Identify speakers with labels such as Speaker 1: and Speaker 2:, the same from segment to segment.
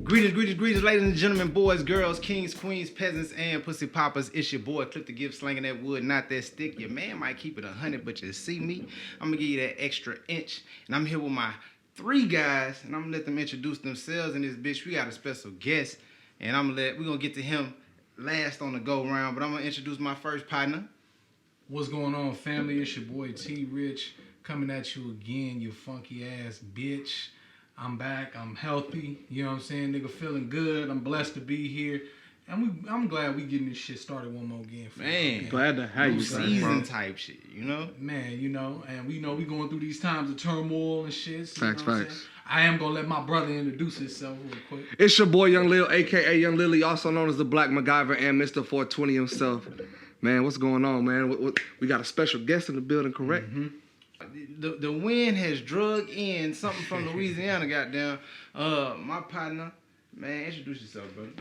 Speaker 1: Greetings, ladies and gentlemen, boys, girls, kings, queens, peasants, and pussy poppers. It's your boy, Clip the Gift, slanging that wood, not that stick. Your man might keep it 100, but you see me, I'm gonna give you that extra inch. And I'm here with my three guys, and I'm gonna let them introduce themselves. And this bitch, we got a special guest, and we're gonna get to him last on the go round. But I'm gonna introduce my first partner.
Speaker 2: What's going on, family? It's your boy T Rich coming at you again, you funky ass bitch. I'm back. I'm healthy. You know what I'm saying? Nigga feeling good. I'm blessed to be here. And I'm glad we getting this shit started one more again.
Speaker 1: Man,
Speaker 3: glad to have you,
Speaker 1: season type shit, you know?
Speaker 2: Man, you know, and we know we going through these times of turmoil and shit. So
Speaker 3: Facts.
Speaker 2: I am going to let my brother introduce himself real quick.
Speaker 3: It's your boy Young Lil, a.k.a. Young Lily, also known as the Black MacGyver and Mr. 420 himself. Man, what's going on, man? We got a special guest in the building, correct?
Speaker 2: Mm-hmm.
Speaker 1: The wind has drug in something from Louisiana, goddamn. My partner, man, introduce yourself, brother.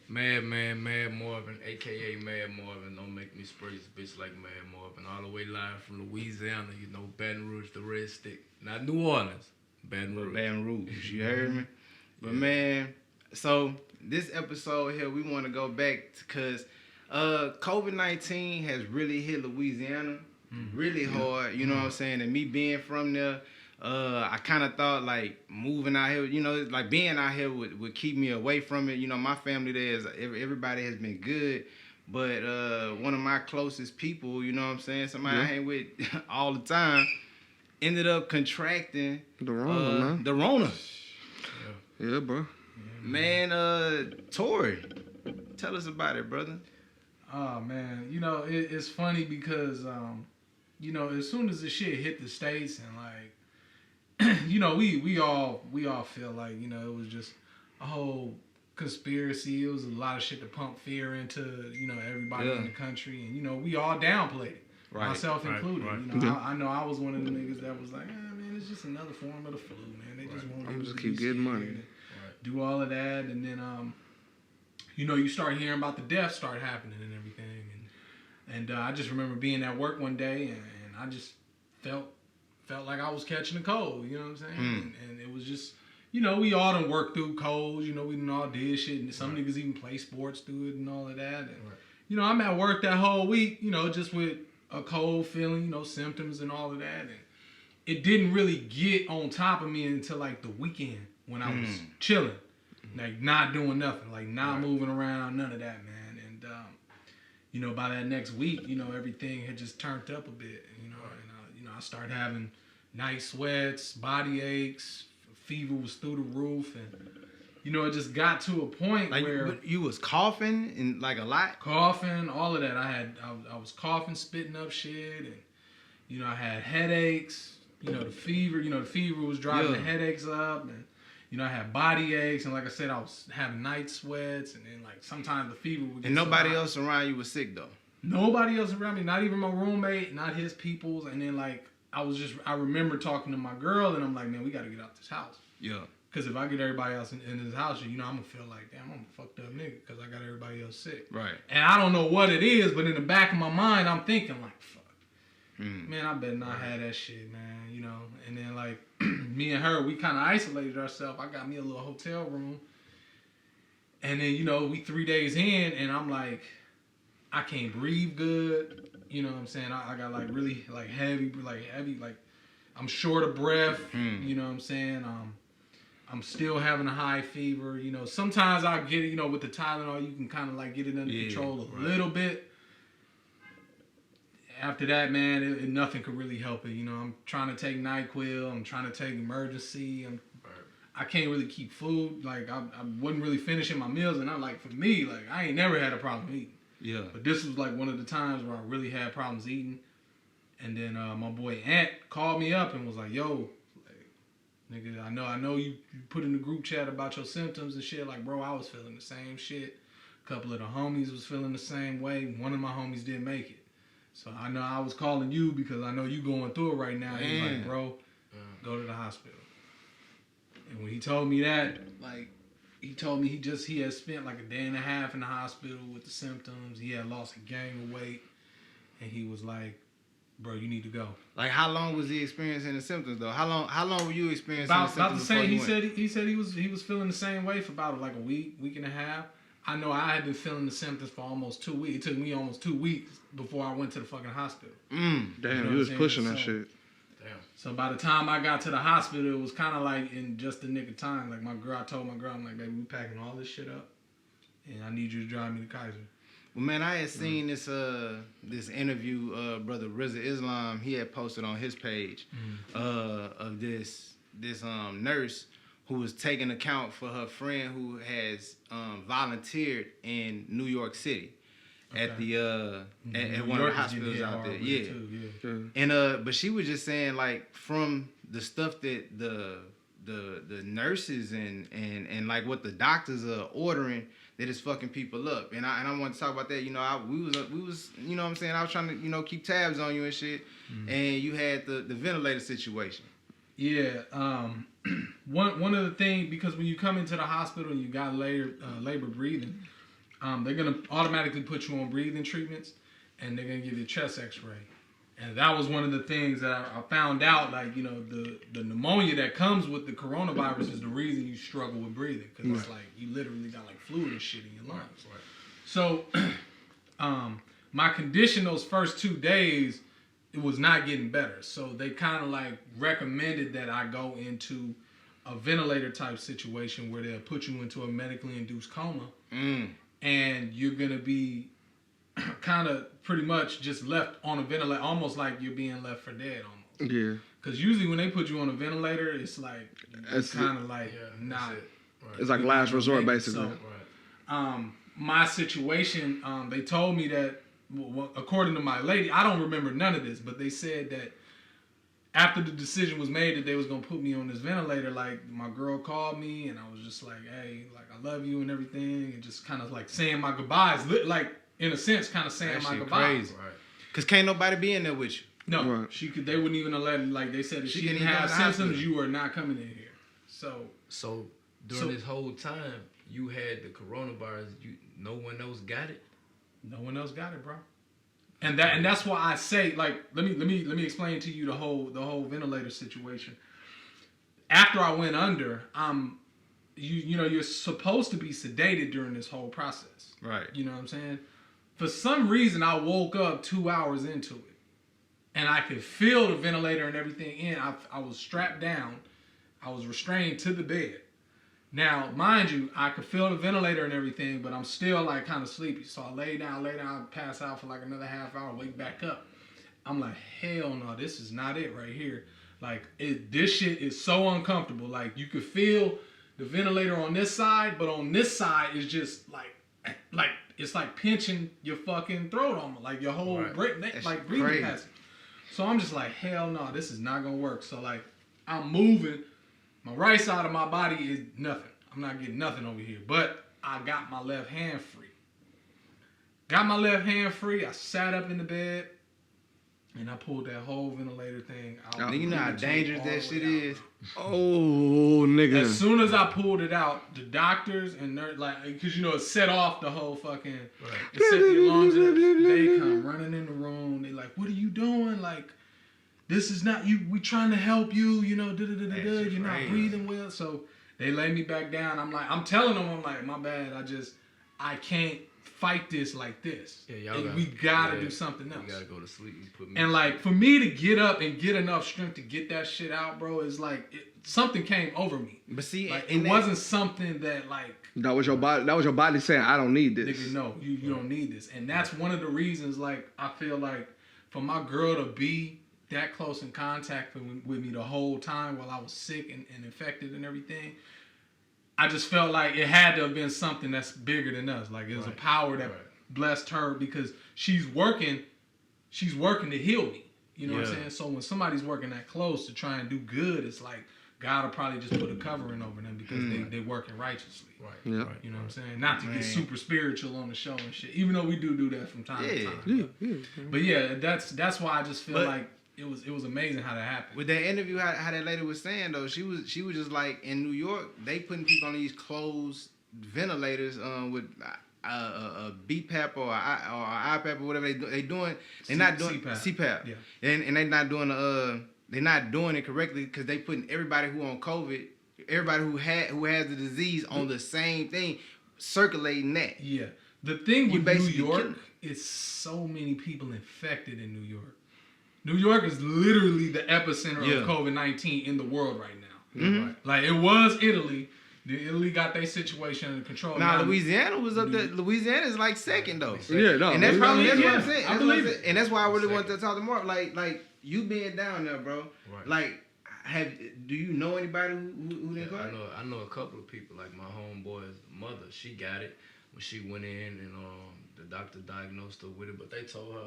Speaker 4: Mad Marvin, a.k.a. Mad Marvin. Don't make me spray this bitch like Mad Marvin. All the way live from Louisiana, you know, Baton Rouge, the Red Stick. Not New Orleans, Baton Rouge.
Speaker 1: Baton Rouge, you heard me? But man, so this episode here, we want to go back because Covid-19 has really hit Louisiana really hard, you know what I'm saying? And me being from there, I kind of thought like moving out here, you know, like being out here would keep me away from it. You know, my family there is, everybody has been good, but one of my closest people, you know what I'm saying, somebody I hang with all the time, ended up contracting
Speaker 3: The Rona, man.
Speaker 1: the Rona.
Speaker 3: Yeah, bro.
Speaker 1: Man, Tori, tell us about it, brother.
Speaker 2: Oh, man. You know, it's funny because, you know, as soon as the shit hit the States and like, you know, we all feel like, you know, it was just a whole conspiracy. It was a lot of shit to pump fear into, you know, everybody in the country. And, you know, we all downplayed it, myself included. Right. You know, I know I was one of the niggas that was like, man, it's just another form of the flu, man. They just want
Speaker 3: I'm
Speaker 2: to
Speaker 3: just keep getting money.
Speaker 2: Do all of that. And then, you know, you start hearing about the deaths start happening and everything. And I just remember being at work one day and I just felt like I was catching a cold, you know what I'm saying? And it was just, you know, we all done worked through colds, you know, we done all did shit, and some niggas even play sports through it and all of that. And, you know, I'm at work that whole week, you know, just with a cold feeling, you know, symptoms and all of that. And it didn't really get on top of me until like the weekend when I was chilling, like not doing nothing, like not moving around, none of that, man. And, you know, by that next week, you know, everything had just turned up a bit, you know, and, you know, I started having night sweats, body aches, fever was through the roof, and, you know, it just got to a point
Speaker 1: like
Speaker 2: where...
Speaker 1: You was coughing and like a lot?
Speaker 2: Coughing, all of that. I was coughing, spitting up shit, and, you know, I had headaches, you know, the fever was driving the headaches up, and, you know, I had body aches, and like I said, I was having night sweats, and then, like, sometimes the fever would get
Speaker 1: And nobody else around you was sick, though?
Speaker 2: Nobody else around me, not even my roommate, not his peoples, and then, like, I remember talking to my girl, and I'm like, man, we got to get out this house.
Speaker 1: Yeah.
Speaker 2: Because if I get everybody else in this house, you know, I'm going to feel like, damn, I'm a fucked up nigga because I got everybody else sick.
Speaker 1: Right.
Speaker 2: And I don't know what it is, but in the back of my mind, I'm thinking, like, fuck. Man, I better not have that shit, man, you know. And then, like, me and her, we kind of isolated ourselves. I got me a little hotel room. And then, you know, we 3 days in, and I'm like, I can't breathe good. You know what I'm saying? I got, like, really, like, heavy, like, I'm short of breath. You know what I'm saying? I'm still having a high fever. You know, sometimes I get it, you know, with the Tylenol, you can kind of, like, get it under control a little bit. After that, man, nothing could really help it. You know, I'm trying to take NyQuil. I'm trying to take emergency. I can't really keep food. Like, I wasn't really finishing my meals. And I'm like, for me, like, I ain't never had a problem eating. Yeah. But this was, like, one of the times where I really had problems eating. And then my boy Ant called me up and was like, yo, like, nigga, I know you put in the group chat about your symptoms and shit. Like, bro, I was feeling the same shit. A couple of the homies was feeling the same way. One of my homies didn't make it. So I know I was calling you because I know you going through it right now. He's like, bro, go to the hospital. And when he told me that, like, he told me he had spent like a day and a half in the hospital with the symptoms. He had lost a gang of weight. And he was like, bro, you need to go.
Speaker 1: Like, how long was he experiencing the symptoms though? How long were you experiencing the
Speaker 2: About
Speaker 1: symptoms?
Speaker 2: the same. He said he was feeling the same way for about like a week and a half. I know I had been feeling the symptoms for almost 2 weeks. It took me almost 2 weeks before I went to the fucking hospital.
Speaker 3: Damn, you was pushing that shit.
Speaker 4: Damn.
Speaker 2: So by the time I got to the hospital, it was kind of like in just the nick of time. Like I told my girl, I'm like, baby, we packing all this shit up, and I need you to drive me to Kaiser.
Speaker 1: Well, man, I had seen this interview, brother RZA Islam. He had posted on his page of this nurse who was taking account for her friend who has volunteered in New York City at the at one of the hospitals out there. Yeah.
Speaker 2: Too,
Speaker 1: And but she was just saying, like, from the stuff that the nurses and like what the doctors are ordering, that it's fucking people up. And I want to talk about that. You know, we was you know what I'm saying, I was trying to, you know, keep tabs on you and shit. And you had the ventilator situation.
Speaker 2: Yeah. One of the things, because when you come into the hospital and you got labor breathing, they're gonna automatically put you on breathing treatments, and they're gonna give you a chest X-ray. And that was one of the things that I found out, like, you know, the pneumonia that comes with the coronavirus is the reason you struggle with breathing, because it's like you literally got like fluid and shit in your lungs.
Speaker 4: Right.
Speaker 2: So, my condition those first 2 days, it was not getting better. So they kind of like recommended that I go into a ventilator type situation where they'll put you into a medically induced coma, and you're gonna be kind of pretty much just left on a ventilator, almost like you're being left for dead almost.
Speaker 3: Yeah.
Speaker 2: Because usually when they put you on a ventilator, it's like it's kind of like not.
Speaker 4: Right.
Speaker 3: It's like last resort, basically.
Speaker 2: So, my situation, they told me that, well, according to my lady, I don't remember none of this, but they said that after the decision was made that they was gonna put me on this ventilator, like, my girl called me and I was just like, hey, like, I love you and everything, and just kind of like saying my goodbyes, like, in a sense, kind of saying my goodbyes.
Speaker 1: Crazy. Right. Cause can't nobody be in there with you.
Speaker 2: No,
Speaker 3: right.
Speaker 2: they wouldn't even let, like, they said if she didn't have symptoms, you are not coming in here. So
Speaker 4: During this whole time, you had the coronavirus. No one else got it.
Speaker 2: No one else got it, bro. And that's why I say, like, let me explain to you the whole ventilator situation. After I went under, you know, you're supposed to be sedated during this whole process.
Speaker 1: Right.
Speaker 2: You know what I'm saying? For some reason, I woke up 2 hours into it, and I could feel the ventilator and everything in. I was strapped down. I was restrained to the bed. Now, mind you, I could feel the ventilator and everything, but I'm still like kind of sleepy. So I lay down, pass out for like another half hour, wake back up. I'm like, hell no, this is not it right here. Like, this shit is so uncomfortable. Like, you could feel the ventilator on this side, but on this side is just like it's like pinching your fucking throat almost, like your whole breathing passage. So I'm just like, hell no, this is not gonna work. So like, I'm moving. My right side of my body is nothing. I'm not getting nothing over here. But I got my left hand free. I sat up in the bed, and I pulled that whole ventilator thing out.
Speaker 1: You know how dangerous that shit is?
Speaker 3: Oh, nigga.
Speaker 2: As soon as I pulled it out, the doctors and nurse, like, because, you know, it set off the whole fucking, it set the alarms up. They come running in the room. They like, what are you doing? Like, this is not you. We trying to help you. You know, you're not breathing well. So they lay me back down. I'm telling them, I'm like, my bad. I can't fight this like this.
Speaker 4: Yeah,
Speaker 2: we gotta do something else.
Speaker 4: You gotta go to sleep and put me.
Speaker 2: And like, for me to get up and get enough strength to get that shit out, bro, is like something came over me.
Speaker 1: But see,
Speaker 2: like, it wasn't something that like.
Speaker 3: That was your body. That was your body saying, "I don't need this."
Speaker 2: Nigga, no, you don't need this, and that's one of the reasons. Like, I feel like for my girl to be that close in contact with me the whole time while I was sick and infected and everything, I just felt like it had to have been something that's bigger than us. Like, it was a power that blessed her, because she's working to heal me. You know what I'm saying? So when somebody's working that close to try and do good, it's like God will probably just put a covering over them because they working righteously.
Speaker 4: Right.
Speaker 3: Yeah.
Speaker 4: Right.
Speaker 2: You know what I'm saying? Not to get super spiritual on the show and shit, even though we do that from time to time. But yeah, that's why I just feel like it was amazing how that happened.
Speaker 1: With that interview, how that lady was saying though, she was just like, in New York, they putting people on these closed ventilators with a BPAP or IPAP or whatever they doing. They're not doing CPAP.
Speaker 2: Yeah.
Speaker 1: And they're not doing they're not doing it correctly because they putting everybody who on COVID, everybody who has the disease on the same thing, circulating that.
Speaker 2: Yeah. The thing with New
Speaker 1: basically
Speaker 2: York is so many people infected in New York. New York is literally the epicenter of COVID-19 in the world right now.
Speaker 1: Mm-hmm.
Speaker 2: Right? Like it was Italy. Italy got their situation under control.
Speaker 1: Now Louisiana was up there. Louisiana is like second though.
Speaker 3: Yeah, no.
Speaker 1: And that's probably what I'm saying.
Speaker 2: I believe it.
Speaker 1: And that's why I really wanted to talk to Mark. Like you being down there, bro.
Speaker 4: Right.
Speaker 1: Like, do you know anybody who didn't call?
Speaker 4: I know a couple of people. Like my homeboy's mother, she got it when she went in, and the doctor diagnosed her with it. But they told her,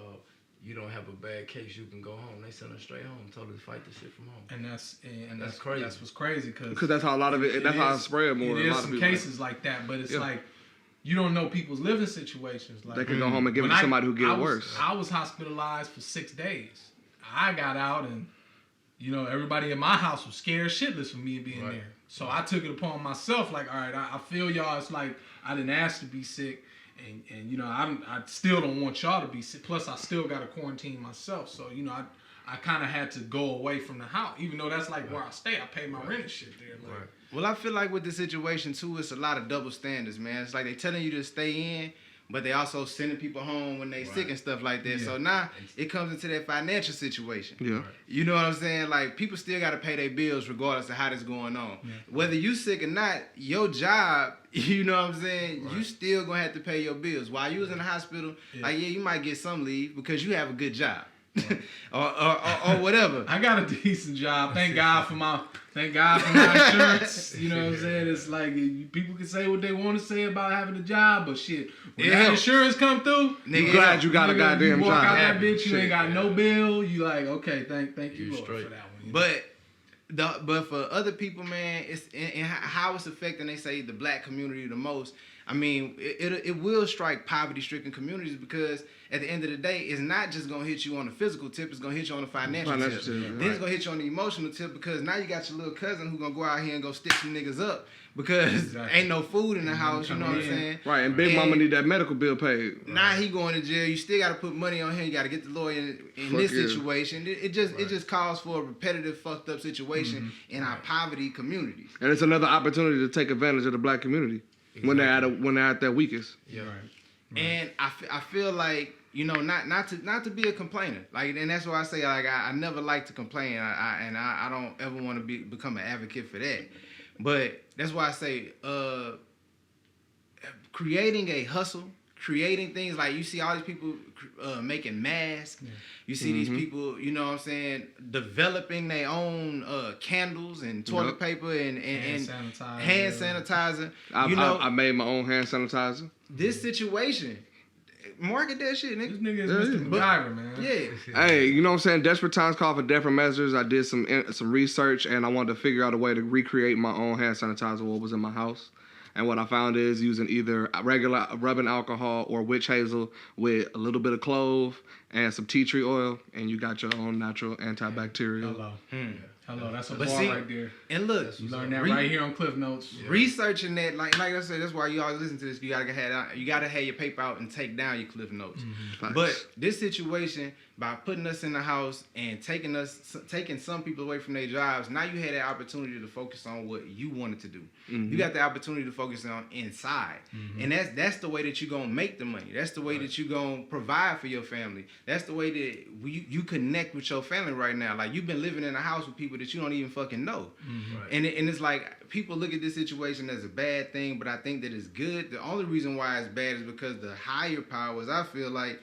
Speaker 4: you don't have a bad case, you can go home. They sent her straight home, told her to fight the shit from home.
Speaker 2: And that's
Speaker 4: crazy.
Speaker 2: That's what's crazy
Speaker 3: because that's how a lot of it. That's how it spread more.
Speaker 2: There's some cases like that, but it's like you don't know people's living situations. Like
Speaker 3: they can go home and give it to somebody who get it worse.
Speaker 2: I was hospitalized for 6 days. I got out, and everybody in my house was scared shitless for me being there. So I took it upon myself. Like, all right, I feel y'all. It's like I didn't ask to be sick. And I still don't want y'all to be sick. Plus, I still got to quarantine myself. So, I kind of had to go away from the house. Even though that's like where I stay. I pay my rent and shit there. Like,
Speaker 1: well, I feel like with the situation, too, it's a lot of double standards, man. It's like they telling you to stay in, but they also sending people home when they sick and stuff like that. Yeah. So now it comes into that financial situation.
Speaker 3: Yeah.
Speaker 1: You know what I'm saying? Like, people still got to pay their bills regardless of how this going on. Yeah. Whether you sick or not, your job, you know what I'm saying, you still going to have to pay your bills. While you was in the hospital, you might get some leave because you have a good job. or whatever.
Speaker 2: I got a decent job. Thank God for my insurance. You know what I'm saying? It's like people can say what they want to say about having a job, but shit, when that insurance come through,
Speaker 3: you glad you got a goddamn
Speaker 2: job. You walk out that bitch, you ain't got
Speaker 3: yeah.
Speaker 2: no bill. You like, okay, thank you Lord
Speaker 4: straight.
Speaker 2: for that one.
Speaker 1: But for other people, man, it's and how it's affecting. They say the black community the most. I mean, it will strike poverty-stricken communities because at the end of the day, it's not just gonna hit you on the physical tip; it's gonna hit you on the financial tip. Then it's gonna hit you on the emotional tip because now you got your little cousin who gonna go out here and go stick some niggas up because ain't no food in the house. You know what I'm saying?
Speaker 3: Right, and Big Mama need that medical bill paid.
Speaker 1: Now he going to jail. You still got to put money on him. You got to get the lawyer in this situation. It just calls for a repetitive, fucked up situation in our poverty communities.
Speaker 3: And it's another opportunity to take advantage of the black community. Exactly. When they're at their weakest.
Speaker 1: Yeah. Right. And I feel like not to be a complainer, like, and that's why I say like I never like to complain. I don't ever want to become an advocate for that. But that's why I say creating a hustle, creating things like you see all these people making masks. Yeah. You see these people, you know what I'm saying, developing their own candles and toilet paper and hand sanitizer.
Speaker 3: I made my own hand sanitizer.
Speaker 1: This situation, market that shit, nigga.
Speaker 2: This nigga is Mr. MacGyver, man.
Speaker 1: Yeah.
Speaker 3: Hey, you know what I'm saying? Desperate times call for desperate measures. I did some research and I wanted to figure out a way to recreate my own hand sanitizer, what was in my house. And what I found is using either regular rubbing alcohol or witch hazel with a little bit of clove and some tea tree oil, and you got your own natural antibacterial.
Speaker 2: Hello, that's a bar right there.
Speaker 1: And look,
Speaker 2: you learn that right here on Cliff Notes.
Speaker 1: Yeah. Researching that, like I said, that's why you always listen to this. You gotta have your paper out and take down your Cliff Notes. Mm-hmm. But this situation, by putting us in the house and taking some people away from their jobs, now you had that opportunity to focus on what you wanted to do. Mm-hmm. You got the opportunity to focus on inside, and that's the way that you gonna make the money. That's the way that you gonna provide for your family. That's the way that you connect with your family right now. Like, you've been living in a house with people that you don't even fucking know, and it's like people look at this situation as a bad thing, but I think that it's good. The only reason why it's bad is because the higher powers, I feel like,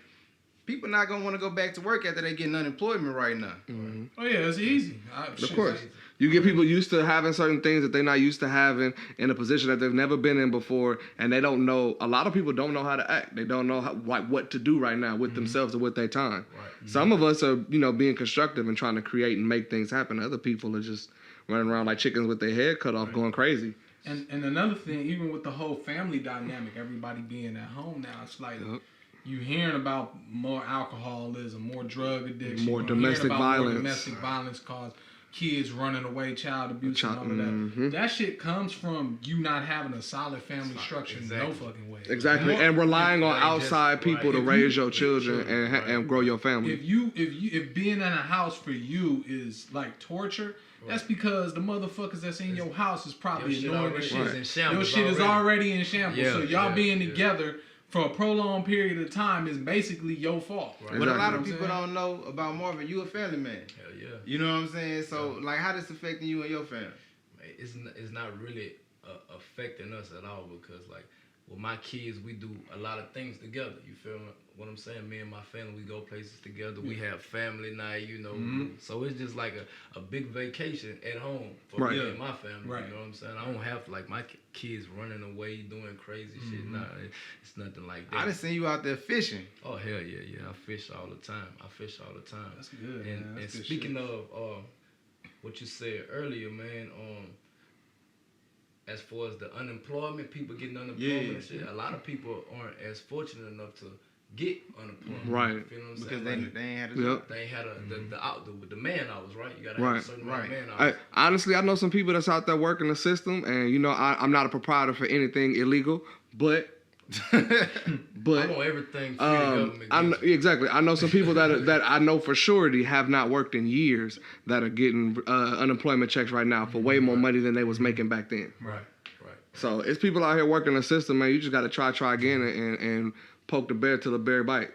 Speaker 1: people not gonna want to go back to work after they getting unemployment right now.
Speaker 2: Mm-hmm. Oh yeah, it's easy.
Speaker 3: Of course, you get people used to having certain things that they're not used to having in a position that they've never been in before, and they don't know. A lot of people don't know how to act. They don't know what to do right now with themselves or with their time. Right. Some of us are, being constructive and trying to create and make things happen. Other people are just running around like chickens with their head cut off, going crazy.
Speaker 2: And another thing, even with the whole family dynamic, everybody being at home now, it's like. You hearing about more alcoholism, more drug addiction,
Speaker 3: more domestic violence.
Speaker 2: More domestic violence kids running away, child abuse, and all of that. That shit comes from you not having a solid family structure, no fucking way.
Speaker 3: Exactly, and relying on outside people to raise your children and grow your family.
Speaker 2: If being in a house for you is like torture, that's because the motherfuckers that's in your house is probably annoying as shit. Your shit is already in shambles. So y'all being together for a prolonged period of time is basically your fault.
Speaker 1: Right? But a lot of people don't know about Marvin. You a family man.
Speaker 4: Hell yeah.
Speaker 1: You know what I'm saying? So like, how this affecting you and your family?
Speaker 4: It's not really affecting us at all because like with my kids we do a lot of things together. You feel what I'm saying? Me and my family, we go places together. We have family night, you know. So it's just like a big vacation at home for me and my family. You know what I'm saying? I don't have like my kids running away doing crazy shit. Nah, it's nothing like that.
Speaker 1: I done seen you out there fishing.
Speaker 4: Oh hell yeah. I fish all the time.
Speaker 2: That's good.
Speaker 4: And,
Speaker 2: That's
Speaker 4: and
Speaker 2: good
Speaker 4: speaking
Speaker 2: shit.
Speaker 4: of what you said earlier, man, as far as the unemployment, people getting unemployment and shit, a lot of people aren't as fortunate enough to get unemployment.
Speaker 3: Right.
Speaker 4: You feel what I'm saying?
Speaker 1: Because they ain't had a
Speaker 3: job.
Speaker 4: They ain't had the man hours, right? You gotta have a certain amount of man
Speaker 3: I,
Speaker 4: hours.
Speaker 3: honestly, I know some people that's out there working the system, and you know, I'm not a proprietor for anything illegal, but
Speaker 4: I want everything free the government.
Speaker 3: Exactly. I know some people that I know for surety have not worked in years that are getting unemployment checks right now for way more money than they was making back then.
Speaker 4: Right.
Speaker 3: So it's people out here working the system, man. You just got to try again and poke the bear till the bear bite.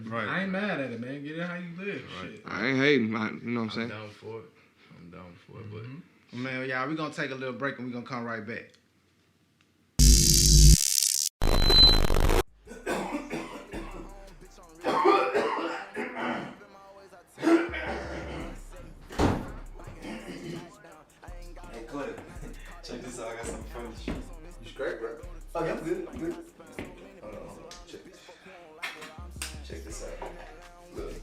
Speaker 1: Right.
Speaker 2: I ain't mad at it, man. Get it how you live.
Speaker 4: Right.
Speaker 2: Shit.
Speaker 3: I ain't hating. You know what I'm saying?
Speaker 4: I'm down for it. But
Speaker 1: Man, y'all, we gonna take a little break and we gonna come right back.
Speaker 5: Check this out, I got something funny. You straight, bro? Oh, yeah, I'm good. Hold on. Check this out. Look.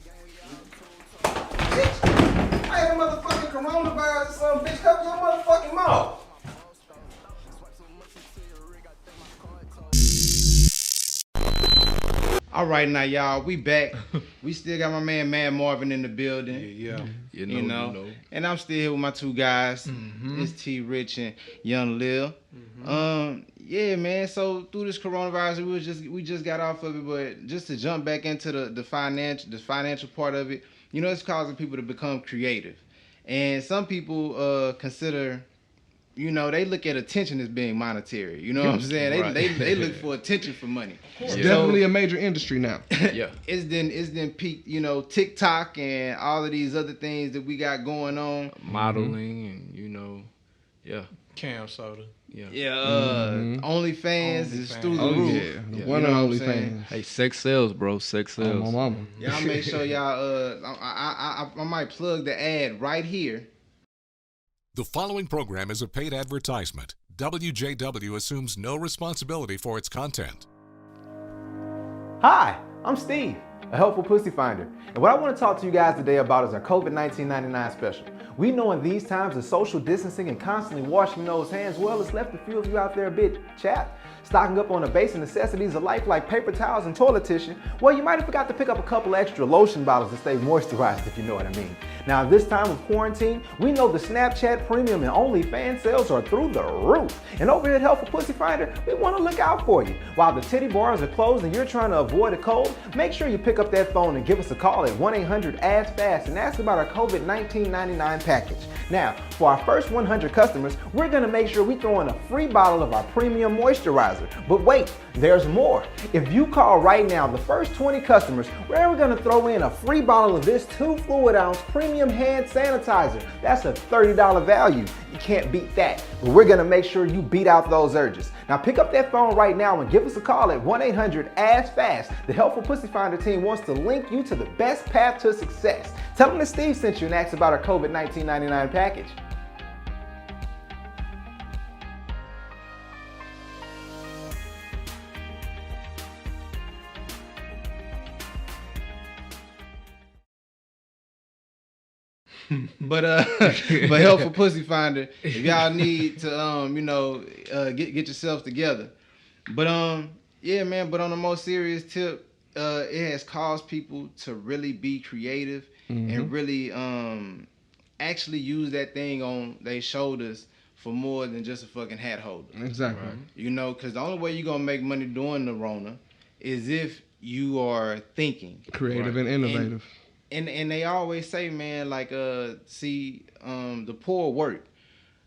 Speaker 5: Bitch! I have a motherfucking coronavirus or something, bitch. Cover your motherfucking mouth.
Speaker 1: All right, now y'all, we back. We still got my man Marvin in the building.
Speaker 2: Yeah.
Speaker 1: You know. And I'm still here with my two guys. It's T Rich and Young Lil. Yeah, man. So through this coronavirus, we just got off of it, but just to jump back into the financial part of it, you know, it's causing people to become creative, and some people consider. You know, they look at attention as being monetary. You know what I'm saying?
Speaker 4: Right.
Speaker 1: They look for attention for money.
Speaker 3: It's definitely a major industry now.
Speaker 4: yeah.
Speaker 1: It's then peaked, you know, TikTok and all of these other things that we got going on.
Speaker 4: Modeling and you know,
Speaker 2: Cam soda.
Speaker 1: OnlyFans is through the roof.
Speaker 3: Yeah. One of
Speaker 1: what I'm
Speaker 3: OnlyFans.
Speaker 1: saying?
Speaker 4: Hey, sex sells, bro. Sex
Speaker 3: Oh,
Speaker 4: sells.
Speaker 3: my mama.
Speaker 1: Y'all make sure y'all I might plug the ad right here.
Speaker 6: The following program is a paid advertisement. WJW assumes no responsibility for its content.
Speaker 7: Hi, I'm Steve, a helpful pussy finder. And what I want to talk to you guys today about is our COVID-19 99 special. We know in these times that social distancing and constantly washing those hands, well, it's left a few of you out there a bit chapped. Stocking up on the basic necessities of life like paper towels and toilet tissue, well, you might have forgot to pick up a couple extra lotion bottles to stay moisturized, if you know what I mean. Now, this time of quarantine, we know the Snapchat Premium and OnlyFans sales are through the roof. And over here at Helpful Pussy Finder, we want to look out for you. While the titty bars are closed and you're trying to avoid a cold, make sure you pick up that phone and give us a call at 1-800-ASK-FAST and ask about our COVID-19 99 package. Now, for our first 100 customers, we're going to make sure we throw in a free bottle of our premium moisturizer. But wait, there's more. If you call right now, the first 20 customers, we're going to throw in a free bottle of this 2 fluid ounce premium hand sanitizer. That's a $30 value. You can't beat that. But we're going to make sure you beat out those urges. Now pick up that phone right now and give us a call at 1-800-ASK-FAST. The Helpful Pussy Finder team wants to link you to the best path to success. Tell them that Steve sent you and ask about our COVID-19 99 package.
Speaker 1: But Helpful Pussy Finder, if y'all need to get yourself together. But yeah, man, but on a more serious tip, it has caused people to really be creative and really actually use that thing on their shoulders for more than just a fucking hat holder.
Speaker 3: Exactly.
Speaker 4: Right.
Speaker 1: You know, because the only way you're gonna make money doing the Rona is if you are thinking
Speaker 3: Creative and innovative.
Speaker 1: And they always say, man, like the poor work,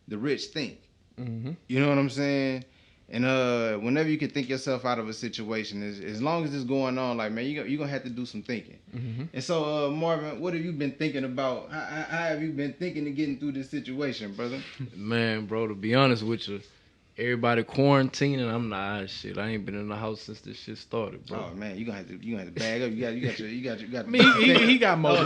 Speaker 1: the rich think.
Speaker 3: Mm-hmm.
Speaker 1: You know what I'm saying? And whenever you can think yourself out of a situation, as long as it's going on, like, man, you're gonna have to do some thinking.
Speaker 3: Mm-hmm.
Speaker 1: And so, Marvin, what have you been thinking about? How have you been thinking of getting through this situation, brother?
Speaker 4: Man, bro, to be honest with you, everybody quarantining. I'm not shit. I ain't been in the house since this shit started, bro.
Speaker 1: Oh man, you gonna have to bag up. You got.
Speaker 2: I mean, he got most.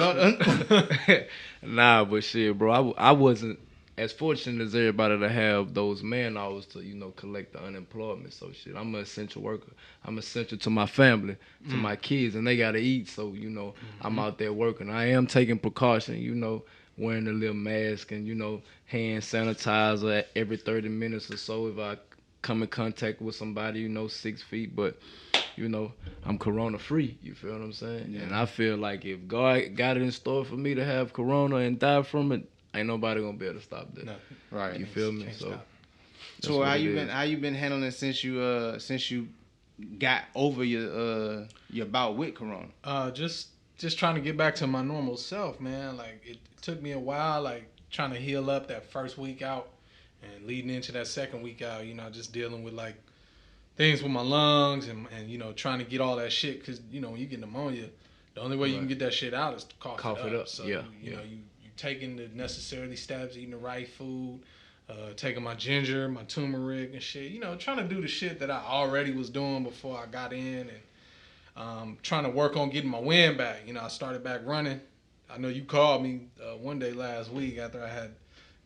Speaker 4: Nah, but shit, bro, I wasn't as fortunate as everybody to have those man hours to, collect the unemployment. So shit, I'm an essential worker. I'm essential to my family, to my kids, and they gotta eat. So, I'm out there working. I am taking precaution, wearing a little mask and, hand sanitizer every 30 minutes or so if I come in contact with somebody, 6 feet. But, I'm corona free. You feel what I'm saying?
Speaker 1: Yeah.
Speaker 4: And I feel like if God got it in store for me to have corona and die from it, ain't nobody gonna be able to stop that.
Speaker 2: No.
Speaker 1: Right.
Speaker 4: You feel me?
Speaker 2: Can't
Speaker 4: So,
Speaker 2: stop.
Speaker 1: So how you been handling it since you got over your bout with corona?
Speaker 2: Just trying to get back to my normal self, man. Like it took me a while, like trying to heal up that first week out and leading into that second week out, just dealing with like things with my lungs and trying to get all that shit, because when you get pneumonia, the only way you can get that shit out is to cough it up. So
Speaker 4: yeah,
Speaker 2: you taking the necessarily steps, eating the right food, taking my ginger, my turmeric and shit, trying to do the shit that I already was doing before I got in, and trying to work on getting my wind back. I started back running. I know you called me one day last week after I had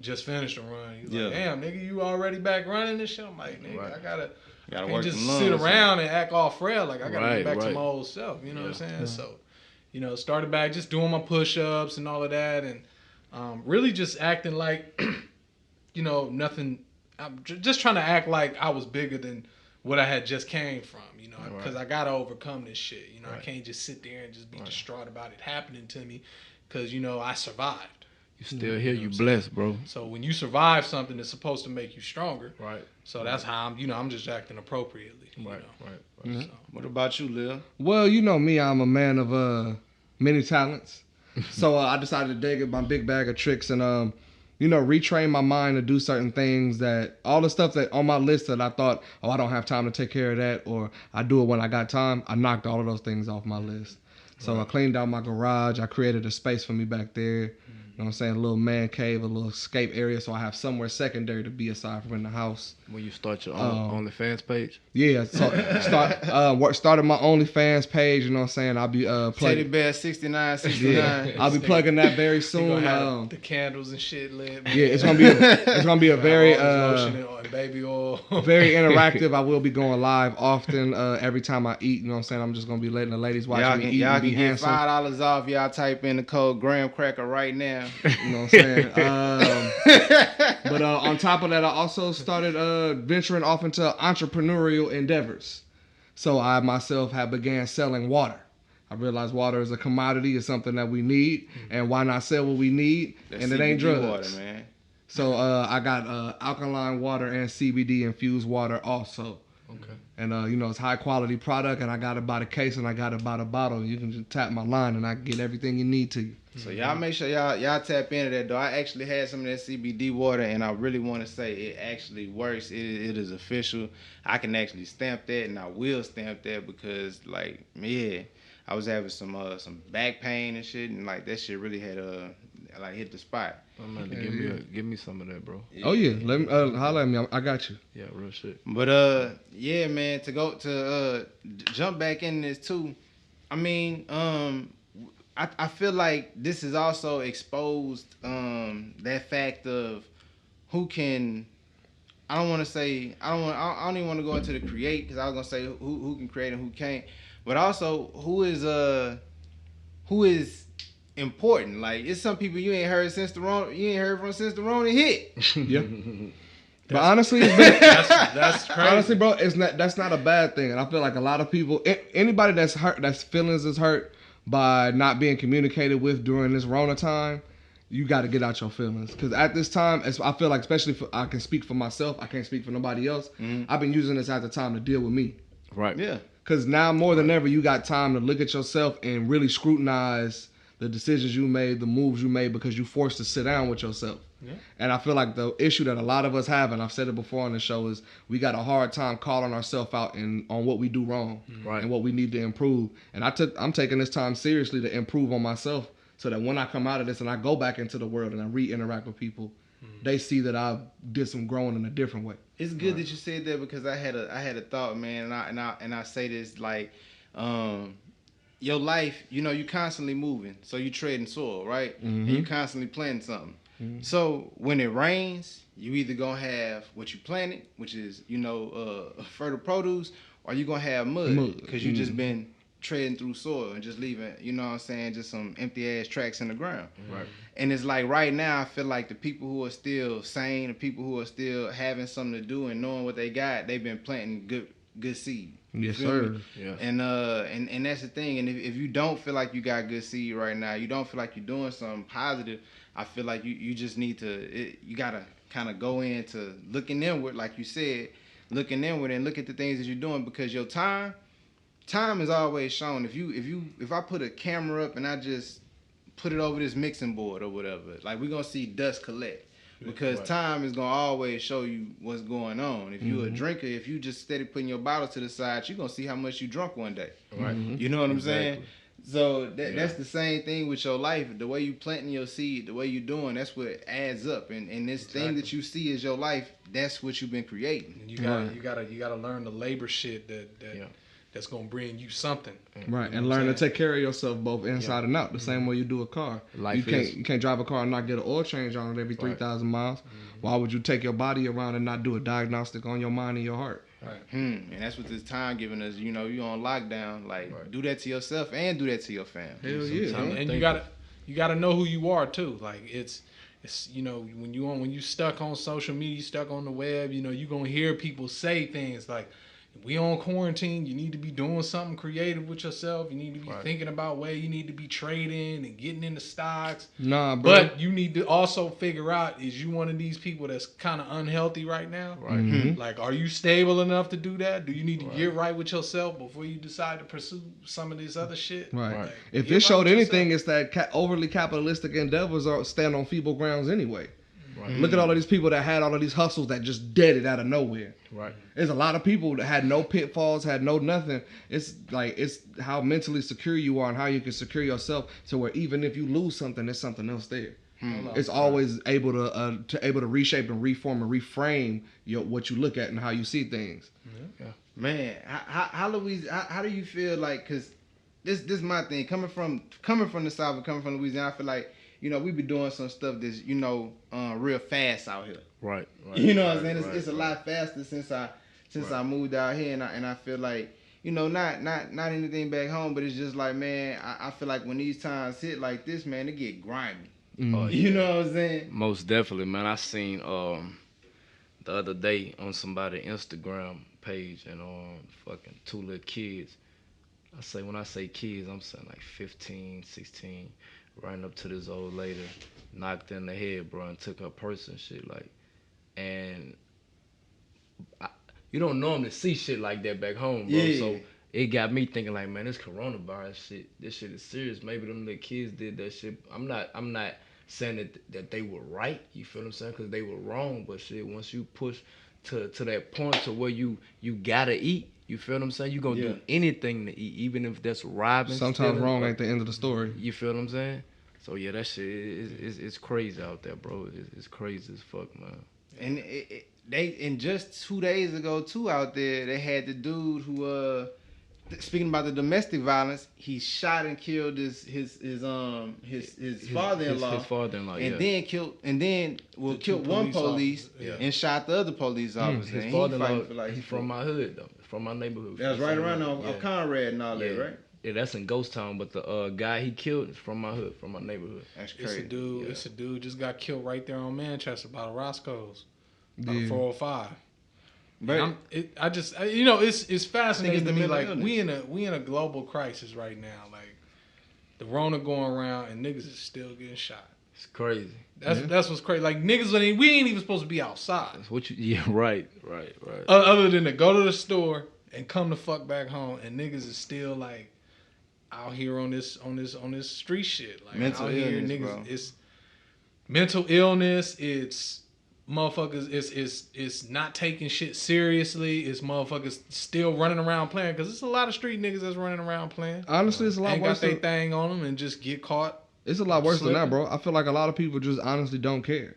Speaker 2: just finished a run. You was like, damn, nigga, you already back running and shit? I'm like, nigga,
Speaker 4: Right.
Speaker 2: I gotta
Speaker 1: Gotta
Speaker 2: can't
Speaker 1: work
Speaker 2: just
Speaker 1: them lungs,
Speaker 2: sit around and act all frail. Like, I gotta get back to
Speaker 4: Right.
Speaker 2: my old self. You know what I'm saying?
Speaker 3: Yeah.
Speaker 2: So, started back just doing my push-ups and all of that, and really just acting like, nothing. I'm just trying to act like I was bigger than what I had just came from, because I gotta overcome this shit. I can't just sit there and just be distraught about it happening to me, because I survived.
Speaker 4: you still here, you blessed, bro.
Speaker 2: So when you survive something, it's supposed to make you stronger.
Speaker 4: Right.
Speaker 2: So that's how I'm just acting appropriately.
Speaker 4: Right.
Speaker 2: So.
Speaker 1: What about you, Lil?
Speaker 3: Well, you know me, I'm a man of many talents. So I decided to dig at my big bag of tricks and retrain my mind to do certain things, that all the stuff that on my list that I thought, I don't have time to take care of that, or I do it when I got time, I knocked all of those things off my list. So I cleaned out my garage. I created a space for me back there. You know what I'm saying? A little man cave, a little escape area, so I have somewhere secondary to be aside from in the house.
Speaker 4: When you start your own OnlyFans page?
Speaker 3: Yeah, so started my OnlyFans page. You know what I'm saying? I'll be
Speaker 1: Teddy
Speaker 3: plugging.
Speaker 1: Bear 6969.
Speaker 3: I'll be plugging that very
Speaker 2: You
Speaker 3: soon.
Speaker 2: gonna have the candles and shit lit.
Speaker 3: Yeah, it's gonna be a very
Speaker 2: lotion and baby oil.
Speaker 3: very interactive. I will be going live often. Every time I eat, you know what I'm saying? I'm just gonna be letting the ladies watch me eat
Speaker 1: Y'all
Speaker 3: and be
Speaker 1: can get
Speaker 3: handsome.
Speaker 1: $5 off. Y'all type in the code Graham Cracker right now.
Speaker 3: You know what I'm saying? But on top of that, I also started venturing off into entrepreneurial endeavors. So I myself have began selling water. I realized water is a commodity, is something that we need, and why not sell what we need?
Speaker 1: That's
Speaker 3: and it ain't
Speaker 1: CBD
Speaker 3: drugs.
Speaker 1: water, man.
Speaker 3: So I got alkaline water and CBD infused water also.
Speaker 4: Okay.
Speaker 3: And it's high quality product, and I got it by the case and I got it by the bottle. You can just tap my line and I can get everything you need to you.
Speaker 1: So y'all make sure y'all tap into that though. I actually had some of that CBD water, and I really want to say it actually works. It is official. I can actually stamp that, and I will stamp that, because I was having some back pain and shit, and like that shit really had hit the spot.
Speaker 4: I'm gonna give me some of that, bro.
Speaker 3: Oh yeah, let me holler at me. I got you.
Speaker 4: Yeah, real shit.
Speaker 1: But yeah, man, to jump back in this too. I mean, I feel like this has also exposed that fact of who can. I don't even want to go into the create, because I was gonna say who can create and who can't, but also who is important. Like, it's some people you ain't heard from since the Rona hit.
Speaker 3: Yeah. But honestly,
Speaker 2: That's crazy.
Speaker 3: honestly, bro, that's not a bad thing. And I feel like a lot of people, anybody that's hurt, that's feelings is hurt by not being communicated with during this Rona time, you got to get out your feelings. Because at this time, I feel like, especially I can speak for myself, I can't speak for nobody else. I've been using this as a time to deal with me.
Speaker 4: Right.
Speaker 1: Yeah.
Speaker 3: Because now more than ever, you got time to look at yourself and really scrutinize the decisions you made, the moves you made, because you forced to sit down with yourself. Yeah. And I feel like the issue that a lot of us have, and I've said it before on the show, is we got a hard time calling ourselves out on what we do wrong and what we need to improve. And I'm taking this time seriously to improve on myself, so that when I come out of this and I go back into the world and I re-interact with people, they see that I did some growing in a different way.
Speaker 1: It's good that you said that, because I had a thought, man, and I say this like, your life, you constantly moving, so you trading soil, right? And you constantly planting something. So when it rains, you either gonna have what you planted, which is fertile produce, or you gonna have mud, because you just been treading through soil and just leaving, just some empty ass tracks in the ground.
Speaker 4: Right.
Speaker 1: And it's like right now, I feel like the people who are still sane, the people who are still having something to do and knowing what they got, they've been planting good seed.
Speaker 3: Yes, sir.
Speaker 4: Yeah.
Speaker 1: And that's the thing. And if you don't feel like you got good seed right now, you don't feel like you're doing something positive, I feel like you just need to, you gotta kind of go into looking inward, like you said, looking inward and look at the things that you're doing, because your time is always shown. If I put a camera up and I just put it over this mixing board or whatever, like we're gonna see dust collect, because time is gonna always show you what's going on. If you're a drinker, if you just steady putting your bottle to the side, you're gonna see how much you drunk one day.
Speaker 4: Right.
Speaker 1: You know what I'm saying? So that's the same thing with your life. The way you planting your seed, the way you doing, that's what adds up. And this thing that you see as your life, that's what you've been creating.
Speaker 2: And you gotta learn the labor shit that's gonna bring you something.
Speaker 3: Right, and learn to take care of yourself both inside and out. The same way you do a car. You can't drive a car and not get an oil change on it every 3,000 miles. Why would you take your body around and not do a diagnostic on your mind and your heart?
Speaker 2: Right.
Speaker 1: And that's what this time giving us. You on lockdown. Like, do that to yourself and do that to your family.
Speaker 3: Hell yeah.
Speaker 2: And you gotta know who you are too. Like it's when you stuck on social media, stuck on the web, you gonna hear people say things like, we on quarantine, you need to be doing something creative with yourself. You need to be thinking about where you need to be trading and getting into stocks.
Speaker 3: Nah, bro.
Speaker 2: But you need to also figure out, is you one of these people that's kind of unhealthy right now? Right. Like, are you stable enough to do that? Do you need to get right with yourself before you decide to pursue some of this other shit?
Speaker 3: Right.
Speaker 2: Like,
Speaker 3: if it showed anything, it's that overly capitalistic endeavors stand on feeble grounds anyway. Right. Look at all of these people that had all of these hustles that just dead it out of nowhere.
Speaker 4: Right.
Speaker 3: There's a lot of people that had no pitfalls, had no nothing. It's how mentally secure you are and how you can secure yourself to where even if you lose something, there's something else there. It's always able to reshape and reform and reframe what you look at and how you see things.
Speaker 1: Yeah. Man, how do you feel like? Cause this is my thing. Coming from the South and coming from Louisiana, I feel like, we be doing some stuff that's, real fast out here.
Speaker 4: Right.
Speaker 1: You know what I'm saying? It's a lot faster since I moved out here, and I feel like, not anything back home, but it's just like, man, I feel like when these times hit like this, man, it get grimy. You know what I'm saying?
Speaker 4: Most definitely, man. I seen the other day on somebody's Instagram page, and fucking two little kids. When I say kids, I'm saying like 15, 16. Ran up to this old lady, knocked her in the head, bro, and took her purse and shit, and you don't normally see shit like that back home, bro. Yeah. So it got me thinking like, man, this coronavirus shit, this shit is serious. Maybe them little kids did that shit. I'm not saying that they were right, you feel what I'm saying, because they were wrong, but shit, once you push to that point to where you gotta eat, you feel what I'm saying? You gonna do anything to eat, even if that's robbing.
Speaker 3: Sometimes wrong ain't the end of the story.
Speaker 4: You feel what I'm saying? So yeah, that shit is crazy out there, bro. It's crazy as fuck, man.
Speaker 1: And just 2 days ago too, out there they had the dude who speaking about the domestic violence, he shot and killed his father-in-law.
Speaker 4: His father-in-law,
Speaker 1: and then killed one police and shot the other police officer.
Speaker 4: His father-in-law, he's from my hood though, from my neighborhood.
Speaker 1: That was right around on Conrad and all that, right?
Speaker 4: Yeah, that's in Ghost Town, but the guy he killed is from my hood, from my neighborhood.
Speaker 1: That's crazy.
Speaker 2: It's a dude just got killed right there on Manchester by the Roscoe's, by 405. But it's fascinating to me. Like we in a global crisis right now. Like the Rona going around and niggas is still getting shot.
Speaker 4: It's crazy.
Speaker 2: That's what's crazy. Like niggas, we ain't even supposed to be outside.
Speaker 4: That's what you. Yeah, right.
Speaker 2: Other than to go to the store and come the fuck back home, and niggas is still like out here on this street shit. Like
Speaker 1: mental
Speaker 2: out
Speaker 1: illness,
Speaker 2: here, niggas,
Speaker 1: bro.
Speaker 2: it's mental illness. It's motherfuckers. It's not taking shit seriously. It's motherfuckers still running around playing because it's a lot of street niggas that's running around playing.
Speaker 3: Honestly, it's a lot
Speaker 2: Ain't
Speaker 3: worse.
Speaker 2: got their thing on them and just get caught.
Speaker 3: It's a lot worse than that,
Speaker 2: slipping.
Speaker 3: bro. I feel like a lot of people just honestly don't care.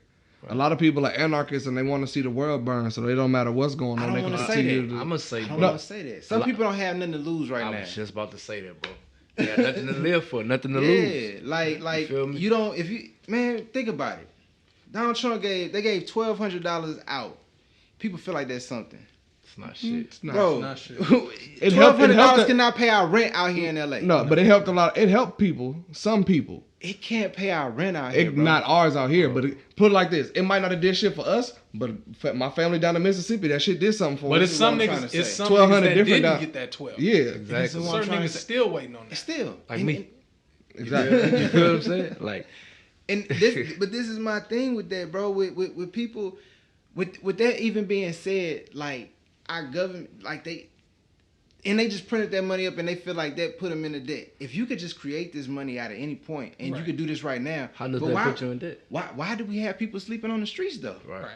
Speaker 3: A lot of people are anarchists and they want to see the world burn, so they don't matter what's going on.
Speaker 1: I don't
Speaker 3: They
Speaker 1: wanna
Speaker 3: can
Speaker 1: say
Speaker 3: continue
Speaker 1: that.
Speaker 3: to.
Speaker 4: I'm gonna say,
Speaker 1: I don't
Speaker 4: bro.
Speaker 1: want to say that. Some people don't have nothing to lose right
Speaker 4: I
Speaker 1: now.
Speaker 4: was just about to say that, bro. You got nothing to live for, nothing to
Speaker 1: Yeah,
Speaker 4: lose.
Speaker 1: like
Speaker 4: feel me?
Speaker 1: you don't. If you man, think about it. Donald Trump gave $1,200 out. People feel like that's something.
Speaker 4: It's not shit.
Speaker 3: It's not.
Speaker 1: Bro,
Speaker 2: not shit.
Speaker 3: It helped- it helped
Speaker 1: $1,200
Speaker 3: the-
Speaker 1: cannot pay our rent out here in LA.
Speaker 3: No, but it helped a lot. It helped people. Some people.
Speaker 1: It can't pay our rent out here, bro.
Speaker 3: Not ours out here, but put it like this: it might not have did shit for us, but my family down in Mississippi, that shit did something for
Speaker 2: But
Speaker 3: us.
Speaker 2: it's some
Speaker 1: what I'm trying
Speaker 2: niggas.
Speaker 1: to
Speaker 2: It's
Speaker 1: say.
Speaker 2: some
Speaker 3: 1,200
Speaker 2: niggas that
Speaker 3: different
Speaker 2: didn't
Speaker 3: down-
Speaker 2: get that 12.
Speaker 3: Yeah,
Speaker 1: That's
Speaker 4: Exactly.
Speaker 1: what I'm
Speaker 2: Certain
Speaker 1: trying to
Speaker 2: niggas
Speaker 1: say.
Speaker 2: still waiting on that.
Speaker 1: Still
Speaker 4: Like
Speaker 1: and,
Speaker 4: me.
Speaker 3: exactly.
Speaker 4: You feel what I'm saying? Like,
Speaker 1: And this is my thing with that, bro. With people, with that even being said, like our government, like they just printed that money up and they feel like that put them in the debt. If you could just create this money at any point and you could do this right now,
Speaker 4: how does
Speaker 1: but
Speaker 4: that
Speaker 1: why,
Speaker 4: put you in debt?
Speaker 1: Why do we have people sleeping on the streets though?
Speaker 4: Right.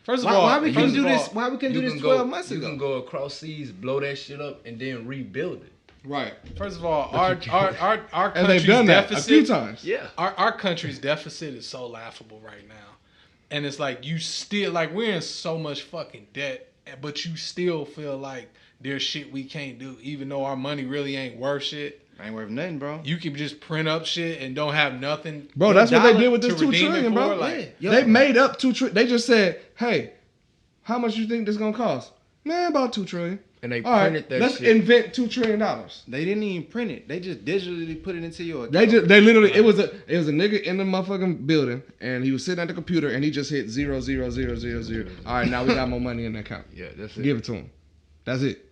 Speaker 2: First of
Speaker 1: Why,
Speaker 2: all,
Speaker 1: why we couldn't
Speaker 2: first
Speaker 1: do
Speaker 2: of
Speaker 1: this?
Speaker 2: all,
Speaker 1: Why we couldn't do
Speaker 4: You
Speaker 1: this
Speaker 4: can
Speaker 1: 12
Speaker 4: go.
Speaker 1: months
Speaker 4: You
Speaker 1: ago?
Speaker 4: can go across seas, blow that shit up, and then rebuild it.
Speaker 3: Right.
Speaker 2: First of all, our
Speaker 3: And they've
Speaker 2: country's
Speaker 3: done that
Speaker 2: deficit.
Speaker 3: a few times.
Speaker 4: Yeah.
Speaker 2: Our country's deficit is so laughable right now, and it's like you still like we're in so much fucking debt, but you still feel like there's shit we can't do, even though our money really ain't worth shit.
Speaker 1: Ain't worth nothing, bro.
Speaker 2: You can just print up shit and don't have nothing.
Speaker 3: Bro, that's what they
Speaker 2: dollar
Speaker 3: did with this
Speaker 2: to
Speaker 3: 2
Speaker 2: redeem it
Speaker 3: trillion, bro.
Speaker 2: for, like,
Speaker 1: Yeah.
Speaker 3: They made up 2 trillion. They just said, "Hey, how much you think this gonna cost?" Man, about 2 trillion.
Speaker 4: And they
Speaker 3: All right,
Speaker 4: printed that
Speaker 3: let's
Speaker 4: shit.
Speaker 3: invent $2 trillion.
Speaker 1: They didn't even print it. They just digitally put it into your account.
Speaker 3: They literally it was a nigga in the motherfucking building and he was sitting at the computer and he just hit 00000. All right, now we got more money in the account.
Speaker 4: Yeah, that's it.
Speaker 3: Give it to him. That's it.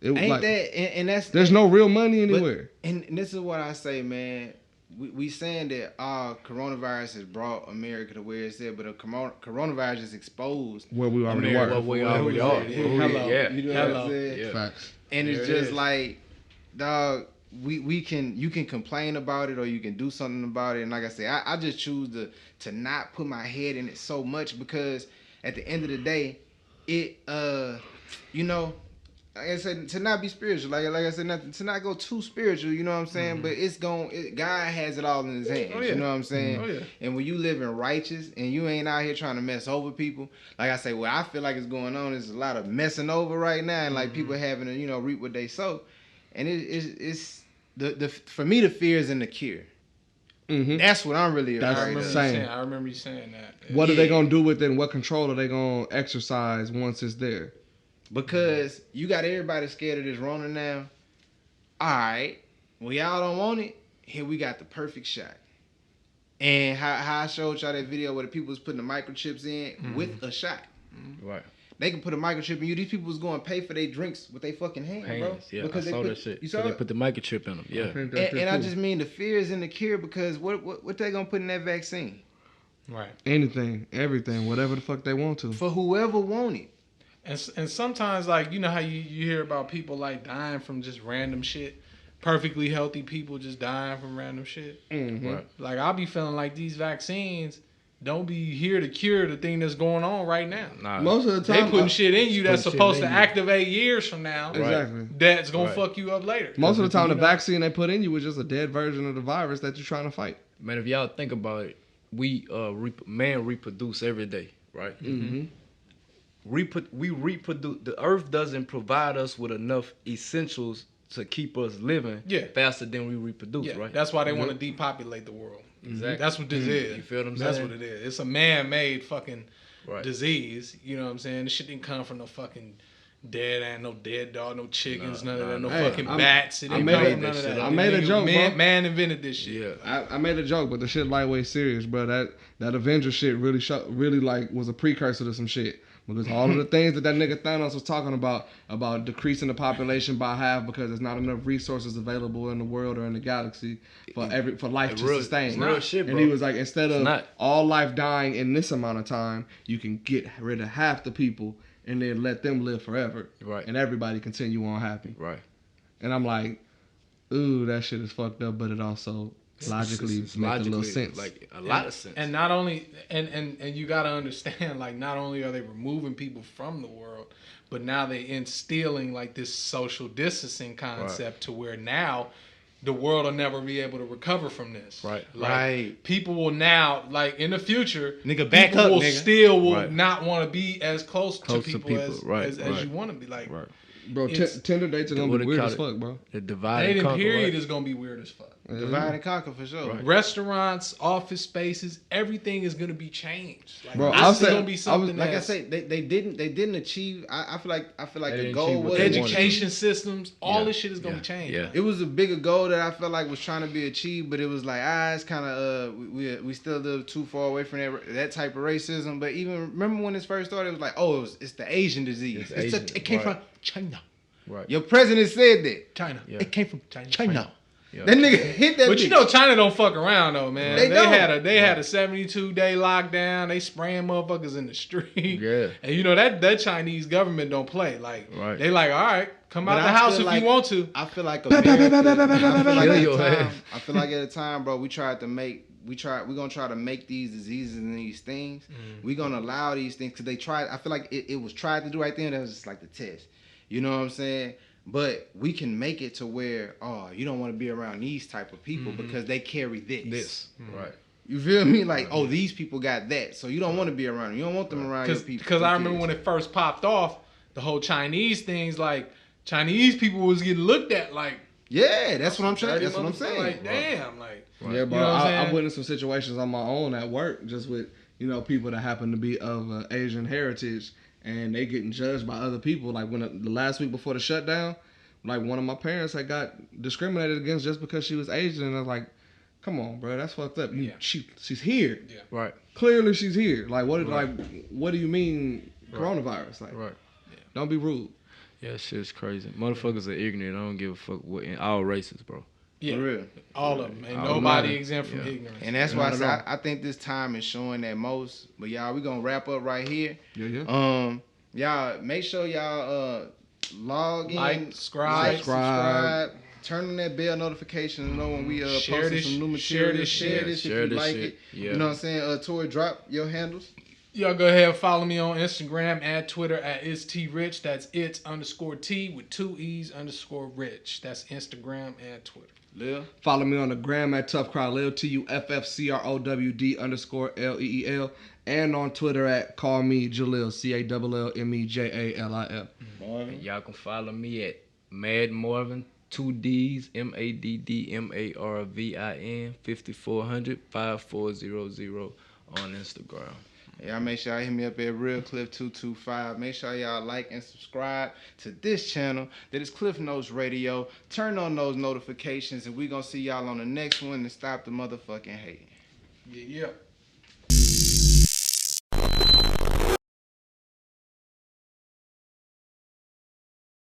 Speaker 3: It was
Speaker 1: Ain't
Speaker 3: like
Speaker 1: that and that's
Speaker 3: there's no real money
Speaker 1: but-
Speaker 3: anywhere.
Speaker 1: and this is what I say, man. We saying that coronavirus has brought America to where it's at, but a coronavirus is exposed
Speaker 3: Where we already
Speaker 1: America
Speaker 3: were.
Speaker 4: What we
Speaker 1: for
Speaker 4: already
Speaker 1: what
Speaker 4: are.
Speaker 1: it is.
Speaker 2: Hello.
Speaker 4: Yeah.
Speaker 1: You know what
Speaker 2: Hello.
Speaker 1: I'm saying?
Speaker 4: Yeah.
Speaker 3: Facts.
Speaker 1: And it's
Speaker 2: There it
Speaker 1: just
Speaker 2: is.
Speaker 1: like, dog, you can complain about it or you can do something about it. And like I say, I just choose to not put my head in it so much because at the end of the day, it you know, like I said, to not be spiritual, like I said, to not go too spiritual, you know what I'm saying? But God has it all in his hands,
Speaker 2: Oh, yeah.
Speaker 1: you know what I'm saying?
Speaker 2: Oh, yeah.
Speaker 1: And when you live in righteous and you ain't out here trying to mess over people, like I say, what I feel like is going on is a lot of messing over right now, and like people having to, you know, reap what they sow, and it's the for me the fear is in the cure.
Speaker 3: Mm-hmm.
Speaker 1: That's what I'm really
Speaker 3: That's
Speaker 1: afraid
Speaker 2: remember
Speaker 1: of.
Speaker 2: you
Speaker 3: Same.
Speaker 2: saying, I remember you saying that.
Speaker 3: What are they
Speaker 1: Yeah.
Speaker 3: gonna do with it and what control are they gonna exercise once it's there?
Speaker 1: Because you got everybody scared of this Rona now. All right, well y'all don't want it. Here we got the perfect shot. And how I showed y'all that video where the people was putting the microchips in with a shot.
Speaker 4: Right.
Speaker 1: They can put a microchip in you. These people was going to pay for their drinks with their fucking hand, bro.
Speaker 4: Hands. Yeah,
Speaker 1: Because
Speaker 4: I saw
Speaker 1: they
Speaker 4: that shit.
Speaker 1: You
Speaker 4: So
Speaker 1: saw
Speaker 4: they
Speaker 1: it?
Speaker 4: put the microchip in them. Yeah.
Speaker 1: And I just mean the fear is in the cure because what they gonna put in that vaccine
Speaker 2: Right.
Speaker 3: Anything, everything, whatever the fuck they want to.
Speaker 1: for whoever want it.
Speaker 2: And sometimes, like, you know how you hear about people, like, dying from just random shit? Perfectly healthy people just dying from random shit.
Speaker 3: Mm-hmm.
Speaker 4: Right.
Speaker 2: Like, I'll be feeling like these vaccines don't be here to cure the thing that's going on right now.
Speaker 4: Nah.
Speaker 3: Most of the
Speaker 2: They
Speaker 3: time,
Speaker 2: putting shit in you that's
Speaker 4: putting shit
Speaker 2: supposed to
Speaker 4: in you.
Speaker 2: activate years from now.
Speaker 4: Right.
Speaker 3: exactly.
Speaker 2: That's gonna
Speaker 4: Right.
Speaker 2: fuck you up later.
Speaker 3: Most of the time,
Speaker 2: You
Speaker 3: the
Speaker 2: know?
Speaker 3: vaccine they put in you is just a dead version of the virus that you're trying to fight.
Speaker 4: Man, if y'all think about it, we man reproduce every day, right?
Speaker 3: Mm-hmm.
Speaker 4: We reproduce. The earth doesn't provide us with enough essentials to keep us living
Speaker 2: Yeah.
Speaker 4: faster than we reproduce,
Speaker 2: Yeah,
Speaker 4: right?
Speaker 2: that's why they want to depopulate the world.
Speaker 4: Exactly.
Speaker 2: That's what this is.
Speaker 4: You feel what I'm
Speaker 2: That's
Speaker 4: saying?
Speaker 2: what it is. It's a man-made fucking
Speaker 4: Right.
Speaker 2: disease. You know what I'm saying? This shit didn't come from no fucking no dead dog, no chickens, none of that, no
Speaker 3: Hey,
Speaker 2: fucking
Speaker 3: I'm-
Speaker 2: bats. It
Speaker 3: I
Speaker 2: didn't
Speaker 3: made
Speaker 2: come
Speaker 3: it-
Speaker 2: from none of that.
Speaker 3: I made a joke,
Speaker 2: man,
Speaker 3: bro.
Speaker 2: Man invented this shit.
Speaker 4: Yeah.
Speaker 3: I made a joke, but the shit lightweight serious, bro. That Avenger shit really like was a precursor to some shit. Because all of the things that nigga Thanos was talking about decreasing the population by half because there's not enough resources available in the world or in the galaxy for life to sustain.
Speaker 4: It's real shit, bro.
Speaker 3: And he was like, instead of
Speaker 4: not.
Speaker 3: all life dying in this amount of time, you can get rid of half the people and then let them live forever.
Speaker 4: Right.
Speaker 3: And everybody continue on happy.
Speaker 4: Right.
Speaker 3: And I'm like, ooh, that shit is fucked up, but it also logically makes a little sense.
Speaker 4: Like a lot of sense.
Speaker 2: And not only and you gotta understand, like, not only are they removing people from the world, but now they instilling like this social distancing concept to where now the world will never be able to recover from this.
Speaker 4: Right.
Speaker 2: Like, people will now, like, in the future,
Speaker 1: Nigga, back
Speaker 2: people
Speaker 1: up,
Speaker 2: will
Speaker 1: nigga.
Speaker 2: still will
Speaker 4: Right.
Speaker 2: not want to be as close to people,
Speaker 4: Right,
Speaker 2: as
Speaker 4: right.
Speaker 2: you want to be. Like,
Speaker 4: Right.
Speaker 3: Bro,
Speaker 2: it's-
Speaker 3: Tinder dates are gonna
Speaker 4: What
Speaker 3: be
Speaker 4: they
Speaker 3: weird
Speaker 4: call
Speaker 3: as
Speaker 4: it?
Speaker 3: fuck, bro.
Speaker 4: The divide and
Speaker 2: dating
Speaker 4: conquer.
Speaker 2: period
Speaker 4: Right?
Speaker 2: is gonna be weird as fuck.
Speaker 1: Divide and conquer for sure.
Speaker 4: Right.
Speaker 2: Restaurants, office spaces, everything is gonna be changed. Like,
Speaker 3: Bro,
Speaker 2: this
Speaker 3: I'll
Speaker 2: is
Speaker 3: say-
Speaker 2: gonna be something
Speaker 1: Like I
Speaker 2: that's-
Speaker 1: say, they didn't achieve. I feel like
Speaker 4: They
Speaker 1: the
Speaker 4: didn't
Speaker 1: goal
Speaker 4: achieve what
Speaker 1: was
Speaker 4: they wanted.
Speaker 2: education systems, all
Speaker 4: Yeah.
Speaker 2: this shit is gonna
Speaker 4: Yeah.
Speaker 2: be changed.
Speaker 4: Yeah.
Speaker 1: It was a bigger goal that I felt like was trying to be achieved, but it was like, it's kind of we still live too far away from that type of racism. But even remember when this first started, it was like, it's the Asian disease.
Speaker 4: It's Asian,
Speaker 1: It came
Speaker 4: right.
Speaker 1: from China.
Speaker 4: Right.
Speaker 1: Your president said that.
Speaker 2: China.
Speaker 4: Yeah.
Speaker 1: It came from
Speaker 2: China.
Speaker 1: China.
Speaker 4: Yeah.
Speaker 1: That nigga hit that.
Speaker 2: But you
Speaker 1: bitch.
Speaker 2: know China don't fuck around though, man.
Speaker 1: They don't.
Speaker 2: had a 72-day lockdown. They spraying motherfuckers in the street.
Speaker 4: Yeah.
Speaker 2: And you know that Chinese government don't play. Like,
Speaker 4: Right.
Speaker 2: they like, all right, come
Speaker 1: But
Speaker 2: out the
Speaker 1: I
Speaker 2: house
Speaker 1: feel
Speaker 2: if
Speaker 1: like-
Speaker 2: you want to.
Speaker 1: I feel like America.
Speaker 4: your
Speaker 1: I feel like at a time, bro, we're gonna try to make these diseases and these things. We're gonna allow these things because they tried. I feel like it was tried to do right then. That was just like the test. You know what I'm saying? But we can make it to where, you don't want to be around these type of people because they carry this.
Speaker 4: Right.
Speaker 1: You feel me? Like, these people got that, so you don't want to be around them. You don't want them around your people.
Speaker 2: Because I remember when it first popped off, the whole Chinese things, like, Chinese people was getting looked at like,
Speaker 1: yeah, that's what I'm saying. That's what I'm saying.
Speaker 2: like, damn, like,
Speaker 3: Yeah, bro.
Speaker 2: You know what I'm
Speaker 3: I
Speaker 2: saying?
Speaker 3: went in some situations on my own at work, just with people that happen to be of Asian heritage, and they getting judged by other people. Like when the last week before the shutdown, like one of my parents had got discriminated against just because she was Asian, and I was like, "Come on, bro, that's fucked up. She's here.
Speaker 2: Yeah.
Speaker 4: Right.
Speaker 3: Clearly, she's here. Like what?
Speaker 4: Right.
Speaker 3: Like what do you mean coronavirus? Like
Speaker 4: Right.
Speaker 3: don't be rude."
Speaker 4: Yeah, shit's crazy. Motherfuckers are ignorant. I don't give a fuck what in all races, bro.
Speaker 2: yeah,
Speaker 1: For real.
Speaker 2: all of them. Ain't
Speaker 4: All
Speaker 2: nobody
Speaker 4: matter.
Speaker 2: exempt from
Speaker 4: Yeah.
Speaker 2: ignorance.
Speaker 1: And that's why I
Speaker 3: Not
Speaker 1: say
Speaker 3: at
Speaker 1: I think this time is showing that most. But y'all, we gonna wrap up right here.
Speaker 3: Yeah.
Speaker 1: Y'all make sure y'all log in,
Speaker 2: Like, subscribe.
Speaker 1: turn on that bell notification to know when we
Speaker 2: Share
Speaker 1: posting
Speaker 2: this-
Speaker 1: some new
Speaker 2: share
Speaker 1: material.
Speaker 2: this
Speaker 1: Share
Speaker 2: shit.
Speaker 1: this
Speaker 4: Share
Speaker 1: if you
Speaker 4: this
Speaker 1: like
Speaker 4: shit.
Speaker 1: it.
Speaker 4: Yeah.
Speaker 1: You know what I'm saying? Tori, drop your handles.
Speaker 2: Y'all go ahead and follow me on Instagram and Twitter at itsTRich. That's its_T with 2 E's_Rich. That's Instagram and Twitter.
Speaker 1: Lil.
Speaker 3: Follow me on the gram at ToughCrowdLil, TUFFCROWD_LEEL, and on Twitter at Call Me Jalil, CALLMEJALIL.
Speaker 4: And y'all can follow me at Mad Marvin, 2 D's, MADDMARVIN, 5400 5400 on Instagram.
Speaker 1: Y'all make sure y'all hit me up at RealCliff225. Make sure y'all like and subscribe to this channel that is Cliff Notes Radio. Turn on those notifications, and we gonna see y'all on the next one and stop the motherfucking hate.
Speaker 2: Yeah.